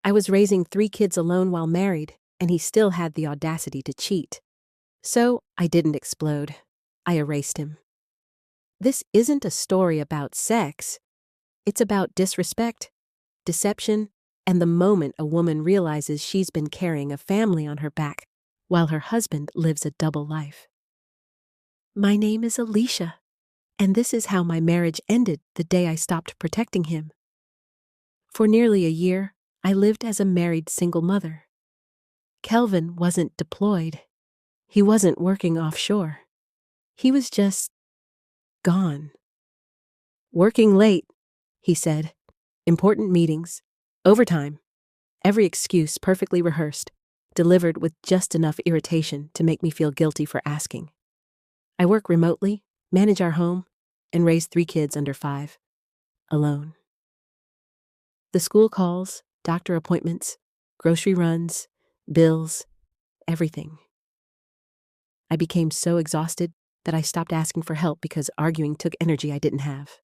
I was raising 3 kids alone while married, and he still had the audacity to cheat. So I didn't explode. I erased him. This isn't a story about sex. It's about disrespect, deception, and the moment a woman realizes she's been carrying a family on her back while her husband lives a double life. My name is Alisha, and this is how my marriage ended the day I stopped protecting him. For nearly a year, I lived as a married single mother. Kelvin wasn't deployed. He wasn't working offshore. He was just gone. Working late, he said. Important meetings, overtime, every excuse perfectly rehearsed, delivered with just enough irritation to make me feel guilty for asking. I work remotely, manage our home, and raise 3 kids under 5, alone. The school calls, doctor appointments, grocery runs, bills, everything. I became so exhausted that I stopped asking for help because arguing took energy I didn't have.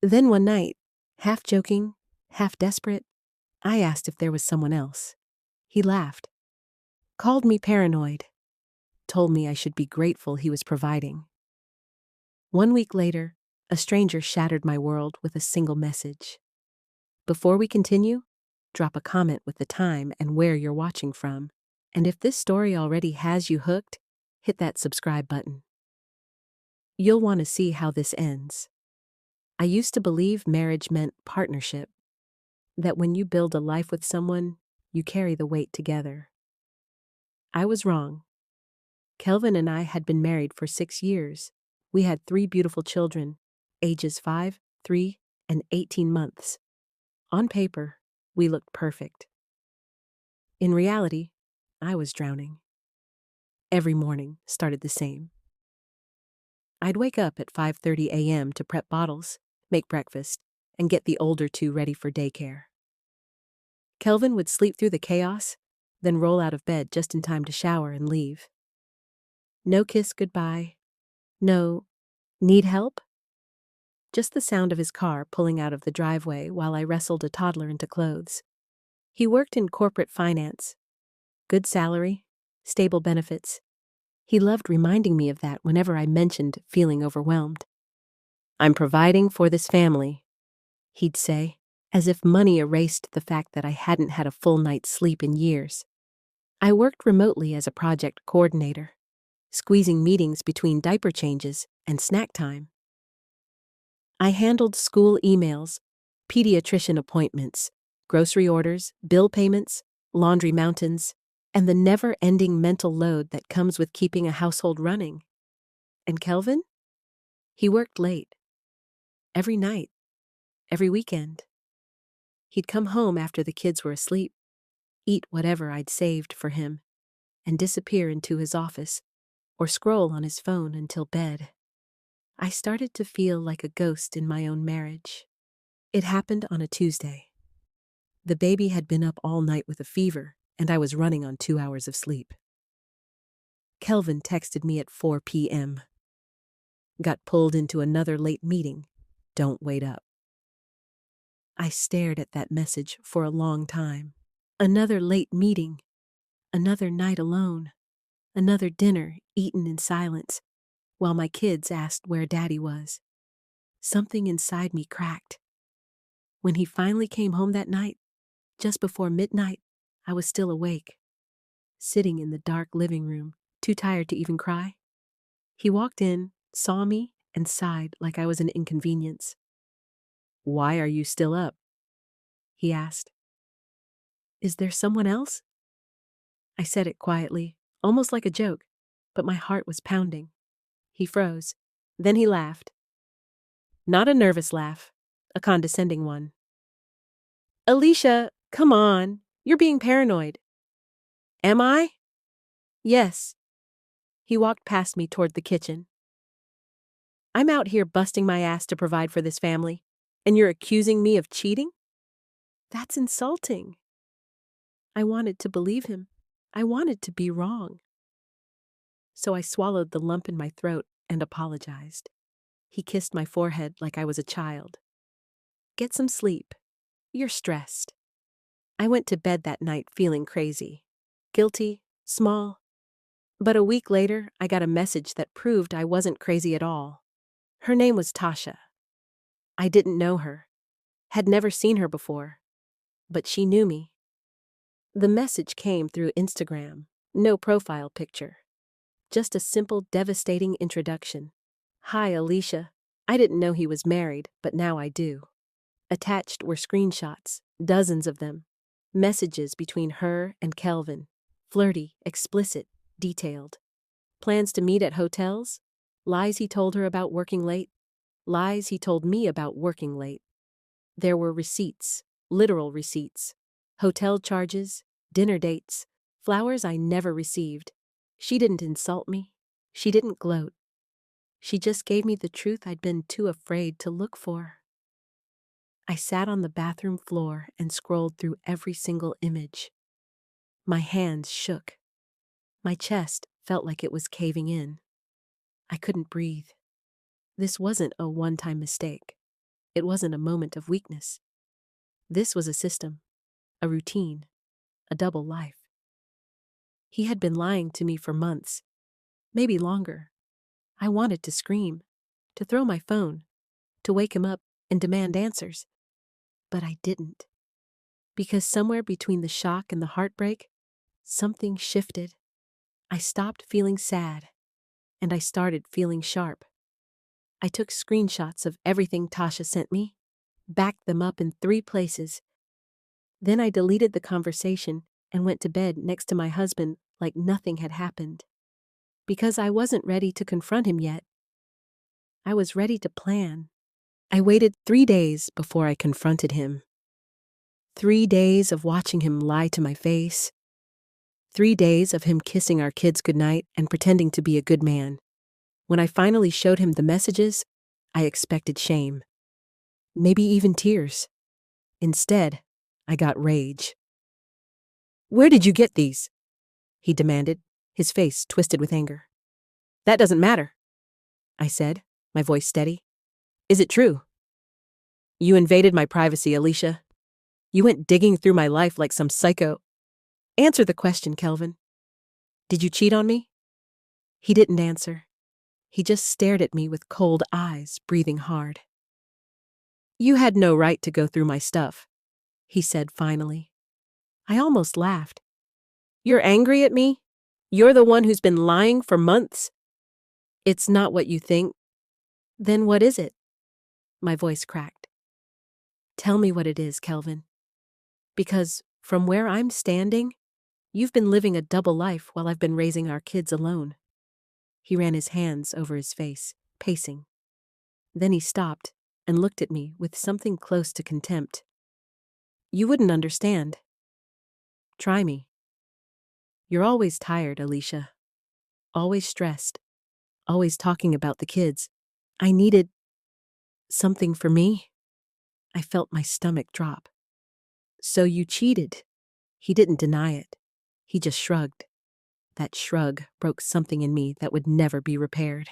Then one night, half joking, half desperate, I asked if there was someone else. He laughed, called me paranoid, told me I should be grateful he was providing. 1 week later, a stranger shattered my world with a single message. Before we continue, drop a comment with the time and where you're watching from. And if this story already has you hooked, hit that subscribe button. You'll want to see how this ends. I used to believe marriage meant partnership, that when you build a life with someone, you carry the weight together. I was wrong. Kelvin and I had been married for 6 years. We had 3 beautiful children, ages 5, 3, and 18 months. On paper, we looked perfect. In reality, I was drowning. Every morning started the same. I'd wake up at 5:30 a.m. to prep bottles, make breakfast, and get the older 2 ready for daycare. Kelvin would sleep through the chaos, then roll out of bed just in time to shower and leave. No kiss goodbye. No, need help? Just the sound of his car pulling out of the driveway while I wrestled a toddler into clothes. He worked in corporate finance. Good salary, stable benefits. He loved reminding me of that whenever I mentioned feeling overwhelmed. "I'm providing for this family," he'd say, as if money erased the fact that I hadn't had a full night's sleep in years. I worked remotely as a project coordinator, squeezing meetings between diaper changes and snack time. I handled school emails, pediatrician appointments, grocery orders, bill payments, laundry mountains, and the never-ending mental load that comes with keeping a household running. And Kelvin? He worked late. Every night. Every weekend. He'd come home after the kids were asleep, eat whatever I'd saved for him, and disappear into his office or scroll on his phone until bed. I started to feel like a ghost in my own marriage. It happened on a Tuesday. The baby had been up all night with a fever, and I was running on 2 hours of sleep. Kelvin texted me at 4 p.m. Got pulled into another late meeting. Don't wait up. I stared at that message for a long time. Another late meeting. Another night alone. Another dinner eaten in silence while my kids asked where Daddy was. Something inside me cracked. When he finally came home that night, just before midnight, I was still awake, sitting in the dark living room, too tired to even cry. He walked in, saw me, and sighed like I was an inconvenience. "Why are you still up?" he asked. "Is there someone else?" I said it quietly, almost like a joke, but my heart was pounding. He froze. Then he laughed. Not a nervous laugh, a condescending one. "Alisha, come on. You're being paranoid." "Am I?" "Yes." He walked past me toward the kitchen. "I'm out here busting my ass to provide for this family, and you're accusing me of cheating? That's insulting." I wanted to believe him. I wanted to be wrong. So I swallowed the lump in my throat and apologized. He kissed my forehead like I was a child. "Get some sleep. You're stressed." I went to bed that night feeling crazy. Guilty, small. But a week later, I got a message that proved I wasn't crazy at all. Her name was Tasha. I didn't know her, had never seen her before, but she knew me. The message came through Instagram, no profile picture. Just a simple, devastating introduction. Hi, Alisha. I didn't know he was married, but now I do. Attached were screenshots, dozens of them. Messages between her and Kelvin. Flirty, explicit, detailed. Plans to meet at hotels? Lies he told her about working late? Lies he told me about working late. There were receipts, literal receipts. Hotel charges, dinner dates, flowers I never received. She didn't insult me. She didn't gloat. She just gave me the truth I'd been too afraid to look for. I sat on the bathroom floor and scrolled through every single image. My hands shook. My chest felt like it was caving in. I couldn't breathe. This wasn't a one-time mistake. It wasn't a moment of weakness. This was a system, a routine, a double life. He had been lying to me for months, maybe longer. I wanted to scream, to throw my phone, to wake him up and demand answers. But I didn't. Because somewhere between the shock and the heartbreak, something shifted. I stopped feeling sad, and I started feeling sharp. I took screenshots of everything Tasha sent me, backed them up in 3 places. Then I deleted the conversation and went to bed next to my husband like nothing had happened. Because I wasn't ready to confront him yet. I was ready to plan. I waited 3 days before I confronted him. 3 days of watching him lie to my face. 3 days of him kissing our kids goodnight and pretending to be a good man. When I finally showed him the messages, I expected shame. Maybe even tears. Instead, I got rage. "Where did you get these?" he demanded, his face twisted with anger. "That doesn't matter," I said, my voice steady. "Is it true? You invaded my privacy, Alisha. You went digging through my life like some psycho. Answer the question, Kelvin. Did you cheat on me?" He didn't answer. He just stared at me with cold eyes, breathing hard. "You had no right to go through my stuff," he said finally. I almost laughed. "You're angry at me? You're the one who's been lying for months?" "It's not what you think." "Then what is it?" My voice cracked. "Tell me what it is, Kelvin. Because from where I'm standing, you've been living a double life while I've been raising our kids alone." He ran his hands over his face, pacing. Then he stopped and looked at me with something close to contempt. "You wouldn't understand. Try me. You're always tired, Alisha. Always stressed. Always talking about the kids. I needed something for me." I felt my stomach drop. "So you cheated." He didn't deny it. He just shrugged. That shrug broke something in me that would never be repaired.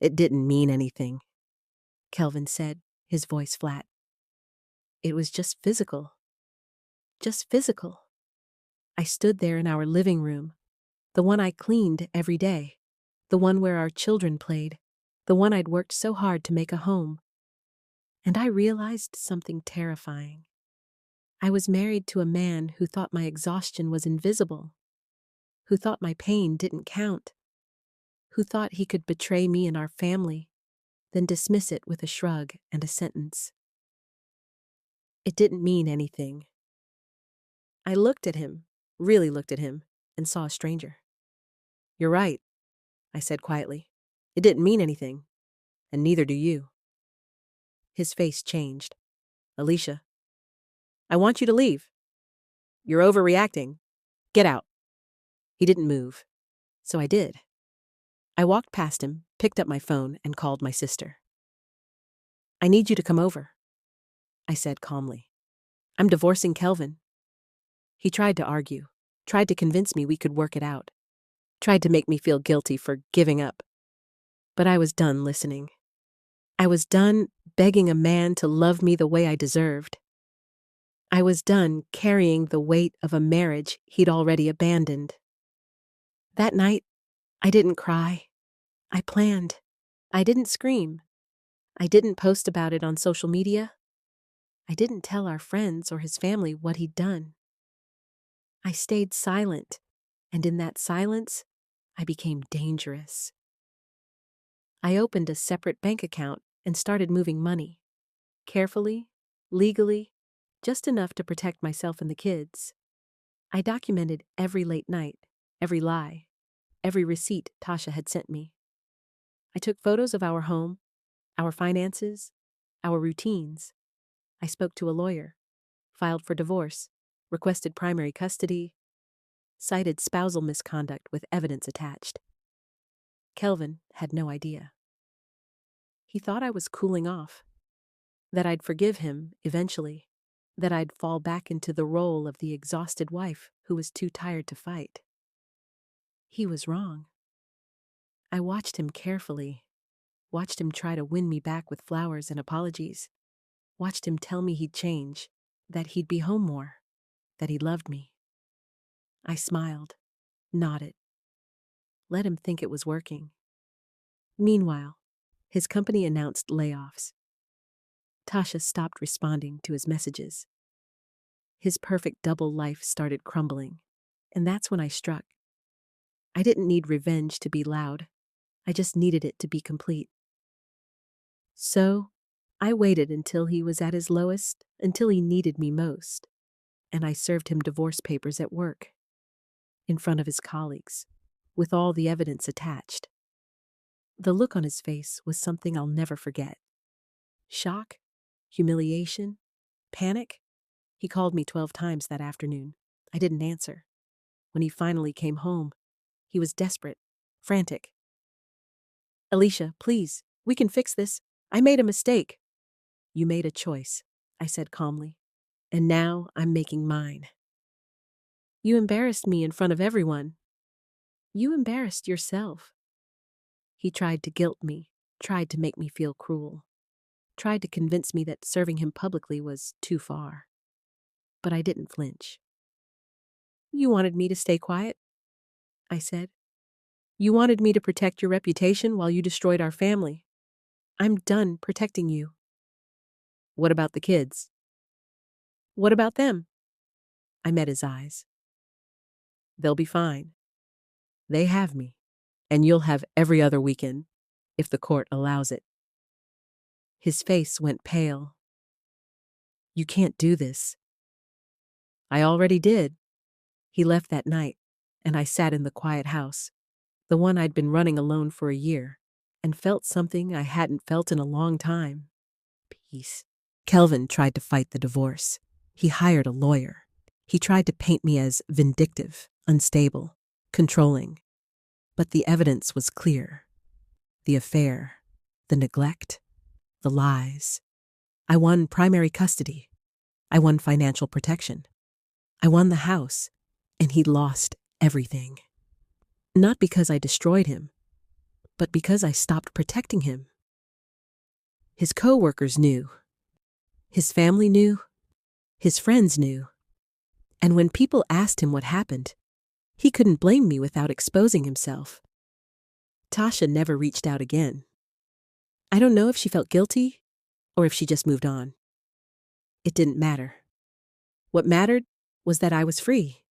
"It didn't mean anything," Kelvin said, his voice flat. "It was just physical. Just physical." I stood there in our living room, the one I cleaned every day, the one where our children played, the one I'd worked so hard to make a home. And I realized something terrifying. I was married to a man who thought my exhaustion was invisible, who thought my pain didn't count, who thought he could betray me and our family, then dismiss it with a shrug and a sentence. It didn't mean anything. I looked at him, really looked at him, and saw a stranger. "You're right," I said quietly. "It didn't mean anything, and neither do you." His face changed. "Alisha, I want you to leave. You're overreacting. Get out." He didn't move, so I did. I walked past him, picked up my phone, and called my sister. "I need you to come over," I said calmly. "I'm divorcing Kelvin." He tried to argue, tried to convince me we could work it out, tried to make me feel guilty for giving up. But I was done listening. I was done begging a man to love me the way I deserved. I was done carrying the weight of a marriage he'd already abandoned. That night, I didn't cry. I planned. I didn't scream. I didn't post about it on social media. I didn't tell our friends or his family what he'd done. I stayed silent, and in that silence, I became dangerous. I opened a separate bank account and started moving money. Carefully, legally, just enough to protect myself and the kids. I documented every late night, every lie, every receipt Tasha had sent me. I took photos of our home, our finances, our routines. I spoke to a lawyer, filed for divorce, requested primary custody, cited spousal misconduct with evidence attached. Kelvin had no idea. He thought I was cooling off, that I'd forgive him eventually, that I'd fall back into the role of the exhausted wife who was too tired to fight. He was wrong. I watched him carefully, watched him try to win me back with flowers and apologies, watched him tell me he'd change, that he'd be home more, that he loved me. I smiled, nodded, let him think it was working. Meanwhile, his company announced layoffs. Tasha stopped responding to his messages. His perfect double life started crumbling, and that's when I struck. I didn't need revenge to be loud. I just needed it to be complete. So, I waited until he was at his lowest, until he needed me most, and I served him divorce papers at work, in front of his colleagues, with all the evidence attached. The look on his face was something I'll never forget. Shock, humiliation, panic. He called me 12 times that afternoon. I didn't answer. When he finally came home, he was desperate, frantic. "Alisha, please, we can fix this. I made a mistake." "You made a choice," I said calmly, "and now I'm making mine." "You embarrassed me in front of everyone." "You embarrassed yourself." He tried to guilt me, tried to make me feel cruel, tried to convince me that serving him publicly was too far. But I didn't flinch. "You wanted me to stay quiet," I said. "You wanted me to protect your reputation while you destroyed our family. I'm done protecting you." "What about the kids?" "What about them?" I met his eyes. "They'll be fine. They have me, and you'll have every other weekend, if the court allows it." His face went pale. "You can't do this." "I already did." He left that night, and I sat in the quiet house, the one I'd been running alone for a year, and felt something I hadn't felt in a long time. Peace. Kelvin tried to fight the divorce. He hired a lawyer. He tried to paint me as vindictive, unstable, controlling. But the evidence was clear. The affair, the neglect, the lies. I won primary custody. I won financial protection. I won the house, and he lost everything. Not because I destroyed him, but because I stopped protecting him. His co-workers knew. His family knew. His friends knew. And when people asked him what happened, he couldn't blame me without exposing himself. Tasha never reached out again. I don't know if she felt guilty or if she just moved on. It didn't matter. What mattered was that I was free.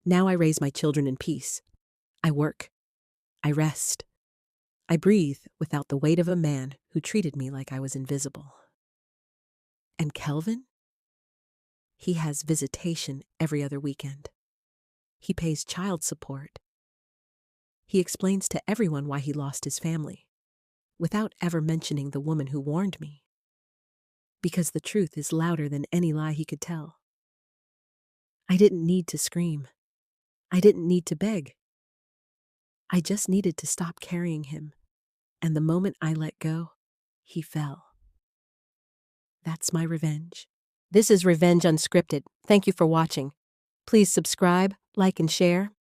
Now I raise my children in peace. I work. I rest. I breathe without the weight of a man who treated me like I was invisible. And Kelvin? He has visitation every other weekend. He pays child support. He explains to everyone why he lost his family, without ever mentioning the woman who warned me. Because the truth is louder than any lie he could tell. I didn't need to scream. I didn't need to beg. I just needed to stop carrying him, and the moment I let go, he fell. That's my revenge. This is Revenge Unscripted. Thank you for watching. Please subscribe, like, and share.